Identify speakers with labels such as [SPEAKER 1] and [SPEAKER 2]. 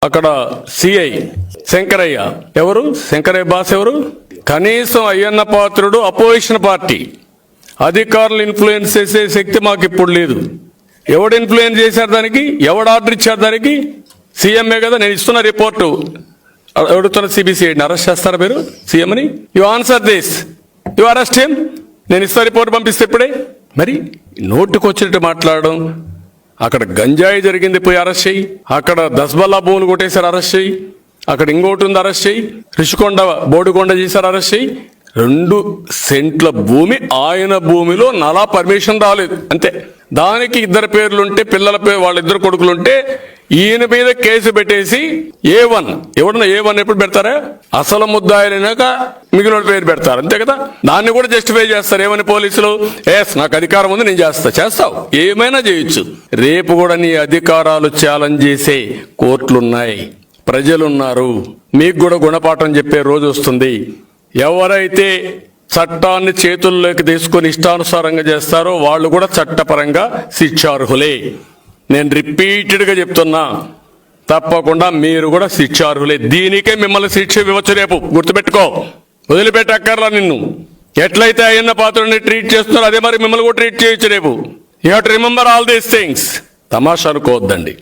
[SPEAKER 1] అక్కడ సిఐ శంకరయ్య ఎవరు? శంకరయ్య బాస్ ఎవరు? కనీసం అయ్యన్న పాత్రుడు అపోజిషన్ పార్టీ, అధికారులు ఇన్ఫ్లుయెన్స్ చేసే శక్తి మాకు ఇప్పుడు లేదు. ఎవడు ఇన్ఫ్లుయెన్స్ చేశారు దానికి? ఎవడు ఆర్డర్ ఇచ్చారు దానికి? సీఎంఏ కదా. నేను ఇస్తున్న రిపోర్టు అడుగుతున్న సిబిసిఐడిని అరెస్ట్ చేస్తారా మీరు సీఎంని? You answer this, you arrest him. నేను ఇస్తున్న రిపోర్ట్ పంపిస్తే ఇప్పుడే మరి నోటుకు వచ్చినట్టు మాట్లాడడం. అక్కడ గంజాయి జరిగింది, పోయి అరెస్ట్ చేయి. అక్కడ దస్బల్లా భూములు కొట్టేశారు, అరెస్ట్ చేయి. అక్కడ ఇంకోటి ఉంది, అరెస్ట్ చేయి. రిషికొండ బోడికొండ చేశారు, అరెస్ట్ చేయి. 2 సెంట్ల భూమి ఆయన భూమిలో నలా పర్మిషన్ రాలేదు అంతే. దానికి 2 పేర్లుంటే, పిల్లల పేరు వాళ్ళిద్దరు కొడుకులుంటే ఈయన మీద కేసు పెట్టేసి A1 ఎవడన్నా A1 ఎప్పుడు పెడతారా? అసలు ముద్దాయినాక మిగిలిన పేరు పెడతారు అంతే కదా. దాన్ని కూడా జస్టిఫై చేస్తారు. ఏమని పోలీసులు? నాకు అధికారం ఉంది, నేను చేస్తావు, ఏమైనా చేయొచ్చు. రేపు కూడా నీ అధికారాలు ఛాలెంజ్ చేసే కోర్టులున్నాయి, ప్రజలున్నారు. మీకు కూడా గుణపాఠం చెప్పే రోజు వస్తుంది. ఎవరైతే చట్టాన్ని చేతుల్లోకి తీసుకొని ఇష్టానుసారంగా చేస్తారో వాళ్ళు కూడా చట్టపరంగా శిక్షార్హులే. నేను రిపీటెడ్గా చెప్తున్నా, తప్పకుండా మీరు కూడా శిక్షార్హులే. దీనికే మిమ్మల్ని శిక్ష ఇవ్వచ్చు రేపు, గుర్తుపెట్టుకో. వదిలిపెట్టక్కర్లా నిన్ను. ఎట్లయితే అయ్యన్న పాత్రని ట్రీట్ చేస్తున్నారో అదే మరి మిమ్మల్ని కూడా ట్రీట్ చేయొచ్చు రేపు. You have to remember all these things. తమాషా అనుకోవద్దండి.